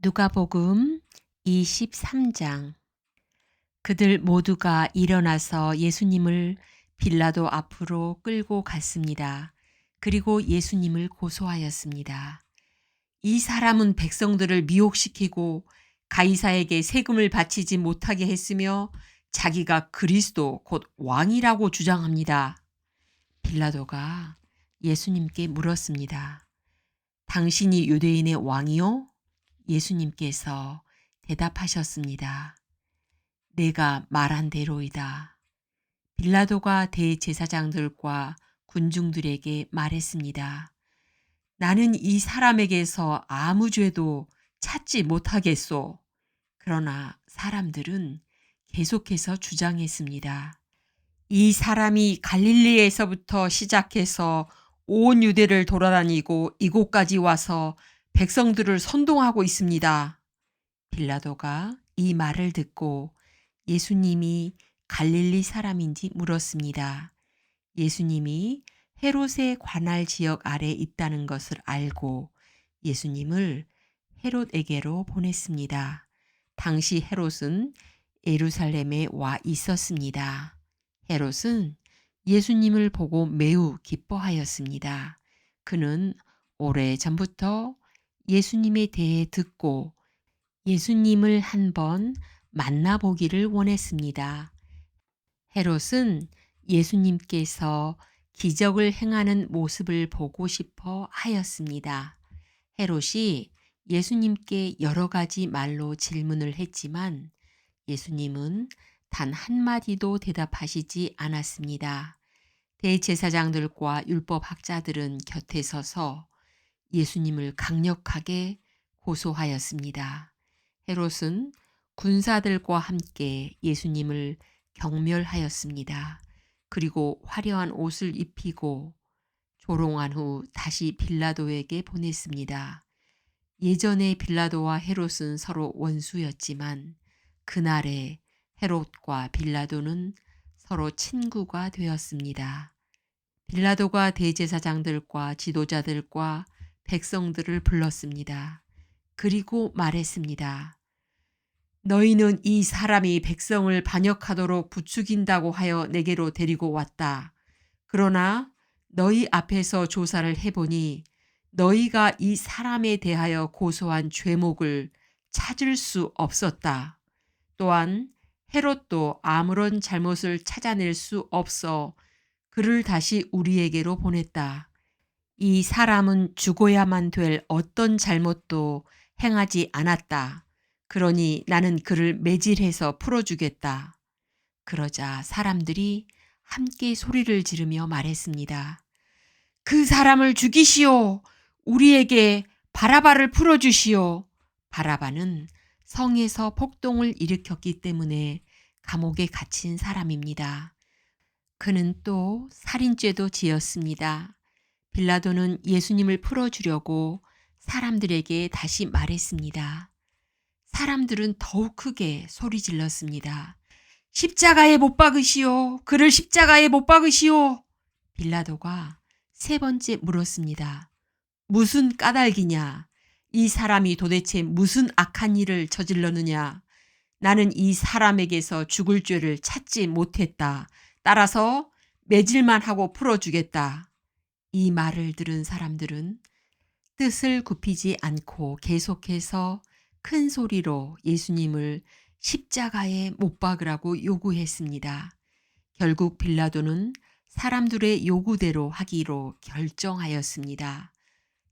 누가복음 23장. 그들 모두가 일어나서 예수님을 빌라도 앞으로 끌고 갔습니다. 그리고 예수님을 고소하였습니다. 이 사람은 백성들을 미혹시키고 가이사에게 세금을 바치지 못하게 했으며 자기가 그리스도 곧 왕이라고 주장합니다. 빌라도가 예수님께 물었습니다. 당신이 유대인의 왕이요? 예수님께서 대답하셨습니다. 내가 말한 대로이다. 빌라도가 대제사장들과 군중들에게 말했습니다. 나는 이 사람에게서 아무 죄도 찾지 못하겠소. 그러나 사람들은 계속해서 주장했습니다. 이 사람이 갈릴리에서부터 시작해서 온 유대를 돌아다니고 이곳까지 와서 백성들을 선동하고 있습니다. 빌라도가 이 말을 듣고 예수님이 갈릴리 사람인지 물었습니다. 예수님이 헤롯의 관할 지역 아래 있다는 것을 알고 예수님을 헤롯에게로 보냈습니다. 당시 헤롯은 예루살렘에 와 있었습니다. 헤롯은 예수님을 보고 매우 기뻐하였습니다. 그는 오래전부터 예수님에 대해 듣고 예수님을 한번 만나보기를 원했습니다. 헤롯은 예수님께서 기적을 행하는 모습을 보고 싶어 하였습니다. 헤롯이 예수님께 여러 가지 말로 질문을 했지만 예수님은 단 한마디도 대답하시지 않았습니다. 대제사장들과 율법학자들은 곁에 서서 예수님을 강력하게 고소하였습니다. 헤롯은 군사들과 함께 예수님을 경멸하였습니다. 그리고 화려한 옷을 입히고 조롱한 후 다시 빌라도에게 보냈습니다. 예전에 빌라도와 헤롯은 서로 원수였지만 그날에 헤롯과 빌라도는 서로 친구가 되었습니다. 빌라도가 대제사장들과 지도자들과 백성들을 불렀습니다. 그리고 말했습니다. 너희는 이 사람이 백성을 반역하도록 부추긴다고 하여 내게로 데리고 왔다. 그러나 너희 앞에서 조사를 해보니 너희가 이 사람에 대하여 고소한 죄목을 찾을 수 없었다. 또한 헤롯도 아무런 잘못을 찾아낼 수 없어 그를 다시 우리에게로 보냈다. 이 사람은 죽어야만 될 어떤 잘못도 행하지 않았다. 그러니 나는 그를 매질해서 풀어주겠다. 그러자 사람들이 함께 소리를 지르며 말했습니다. 그 사람을 죽이시오. 우리에게 바라바를 풀어주시오. 바라바는 성에서 폭동을 일으켰기 때문에 감옥에 갇힌 사람입니다. 그는 또 살인죄도 지었습니다. 빌라도는 예수님을 풀어주려고 사람들에게 다시 말했습니다. 사람들은 더욱 크게 소리 질렀습니다. 십자가에 못 박으시오. 그를 십자가에 못 박으시오. 빌라도가 세 번째 물었습니다. 무슨 까닭이냐? 이 사람이 도대체 무슨 악한 일을 저질렀느냐? 나는 이 사람에게서 죽을 죄를 찾지 못했다. 따라서 매질만 하고 풀어주겠다. 이 말을 들은 사람들은 뜻을 굽히지 않고 계속해서 큰 소리로 예수님을 십자가에 못 박으라고 요구했습니다. 결국 빌라도는 사람들의 요구대로 하기로 결정하였습니다.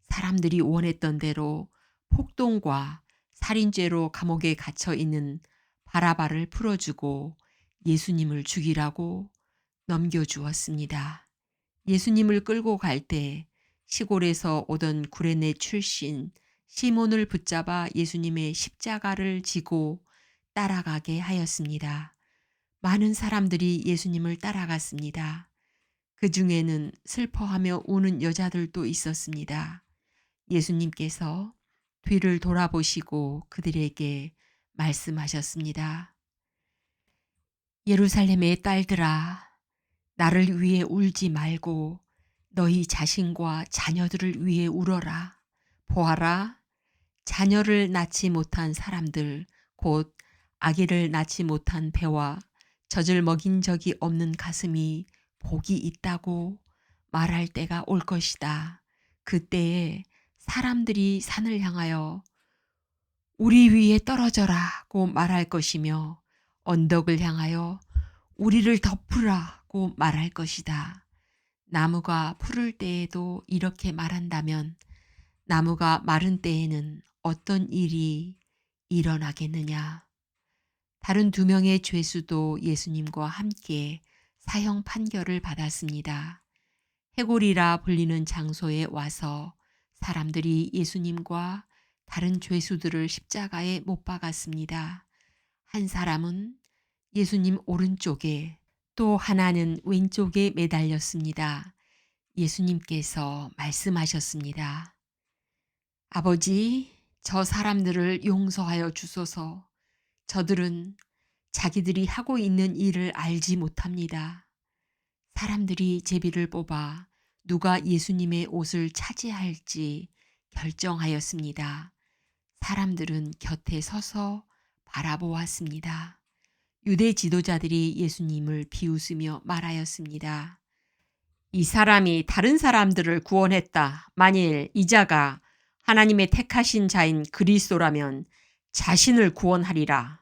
사람들이 원했던 대로 폭동과 살인죄로 감옥에 갇혀 있는 바라바를 풀어주고 예수님을 죽이라고 넘겨주었습니다. 예수님을 끌고 갈 때 시골에서 오던 구레네 출신 시몬을 붙잡아 예수님의 십자가를 지고 따라가게 하였습니다. 많은 사람들이 예수님을 따라갔습니다. 그 중에는 슬퍼하며 우는 여자들도 있었습니다. 예수님께서 뒤를 돌아보시고 그들에게 말씀하셨습니다. 예루살렘의 딸들아, 나를 위해 울지 말고 너희 자신과 자녀들을 위해 울어라. 보아라, 자녀를 낳지 못한 사람들, 곧 아기를 낳지 못한 배와 젖을 먹인 적이 없는 가슴이 복이 있다고 말할 때가 올 것이다. 그때에 사람들이 산을 향하여 우리 위에 떨어져라고 말할 것이며 언덕을 향하여 우리를 덮으라고 말할 것이다. 나무가 푸를 때에도 이렇게 말한다면 나무가 마른 때에는 어떤 일이 일어나겠느냐. 다른 두 명의 죄수도 예수님과 함께 사형 판결을 받았습니다. 해골이라 불리는 장소에 와서 사람들이 예수님과 다른 죄수들을 십자가에 못 박았습니다. 한 사람은 예수님 오른쪽에 또 하나는 왼쪽에 매달렸습니다. 예수님께서 말씀하셨습니다. 아버지, 저 사람들을 용서하여 주소서. 저들은 자기들이 하고 있는 일을 알지 못합니다. 사람들이 제비를 뽑아 누가 예수님의 옷을 차지할지 결정하였습니다. 사람들은 곁에 서서 바라보았습니다. 유대 지도자들이 예수님을 비웃으며 말하였습니다. 이 사람이 다른 사람들을 구원했다. 만일 이 자가 하나님의 택하신 자인 그리스도라면 자신을 구원하리라.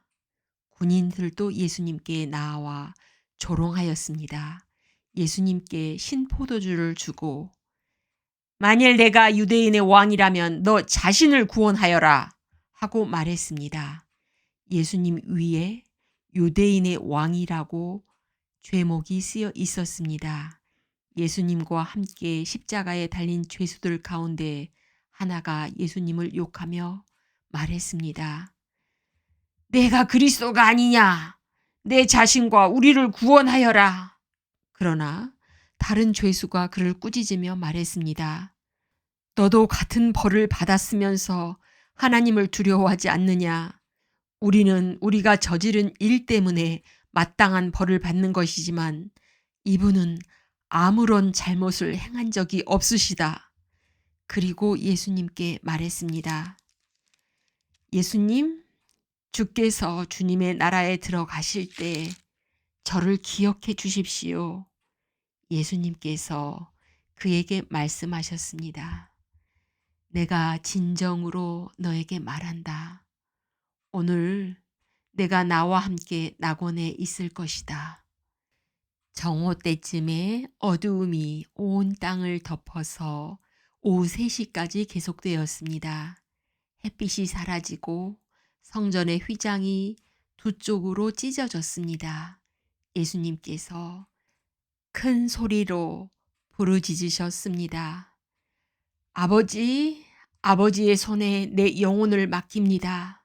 군인들도 예수님께 나와 조롱하였습니다. 예수님께 신포도주를 주고 만일 내가 유대인의 왕이라면 너 자신을 구원하여라 하고 말했습니다. 예수님 위에 유대인의 왕이라고 죄목이 쓰여 있었습니다. 예수님과 함께 십자가에 달린 죄수들 가운데 하나가 예수님을 욕하며 말했습니다. 내가 그리스도가 아니냐? 내 자신과 우리를 구원하여라. 그러나 다른 죄수가 그를 꾸짖으며 말했습니다. 너도 같은 벌을 받았으면서 하나님을 두려워하지 않느냐? 우리는 우리가 저지른 일 때문에 마땅한 벌을 받는 것이지만 이분은 아무런 잘못을 행한 적이 없으시다. 그리고 예수님께 말했습니다. 예수님, 주께서 주님의 나라에 들어가실 때 저를 기억해 주십시오. 예수님께서 그에게 말씀하셨습니다. 내가 진정으로 너에게 말한다. 오늘 내가 나와 함께 낙원에 있을 것이다. 정오 때쯤에 어두움이 온 땅을 덮어서 오후 3시까지 계속되었습니다. 햇빛이 사라지고 성전의 휘장이 두 쪽으로 찢어졌습니다. 예수님께서 큰 소리로 부르짖으셨습니다. 아버지, 아버지의 손에 내 영혼을 맡깁니다.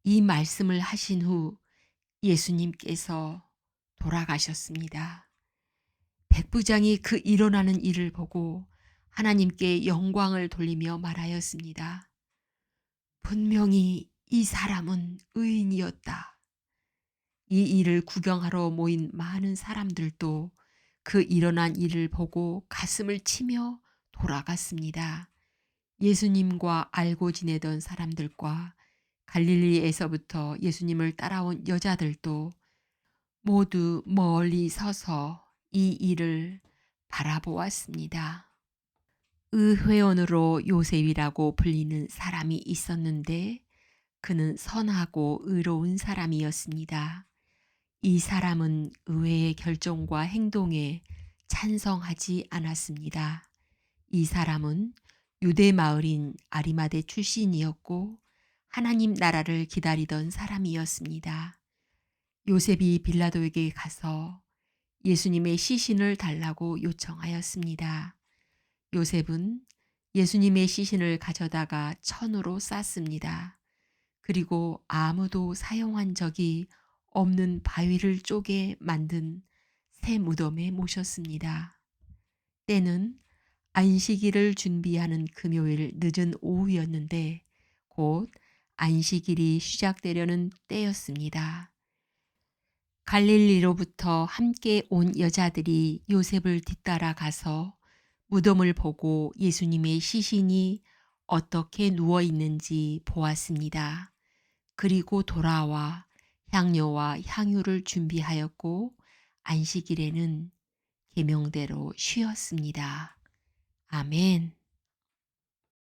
이 말씀을 하신 후 예수님께서 돌아가셨습니다. 백부장이 그 일어나는 일을 보고 하나님께 영광을 돌리며 말하였습니다. 분명히 이 사람은 의인이었다. 이 일을 구경하러 모인 많은 사람들도 그 일어난 일을 보고 가슴을 치며 돌아갔습니다. 예수님과 알고 지내던 사람들과 갈릴리에서부터 예수님을 따라온 여자들도 모두 멀리 서서 이 일을 바라보았습니다. 의회원으로 요셉이라고 불리는 사람이 있었는데 그는 선하고 의로운 사람이었습니다. 이 사람은 의회의 결정과 행동에 찬성하지 않았습니다. 이 사람은 유대 마을인 아리마대 출신이었고 하나님 나라를 기다리던 사람이었습니다. 요셉이 빌라도에게 가서 예수님의 시신을 달라고 요청하였습니다. 요셉은 예수님의 시신을 가져다가 천으로 쌌습니다. 그리고 아무도 사용한 적이 없는 바위를 쪼개 만든 새 무덤에 모셨습니다. 때는 안식일을 준비하는 금요일 늦은 오후였는데 곧 안식일이 시작되려는 때였습니다. 갈릴리로부터 함께 온 여자들이 요셉을 뒤따라 가서 무덤을 보고 예수님의 시신이 어떻게 누워 있는지 보았습니다. 그리고 돌아와 향료와 향유를 준비하였고 안식일에는 계명대로 쉬었습니다. 아멘.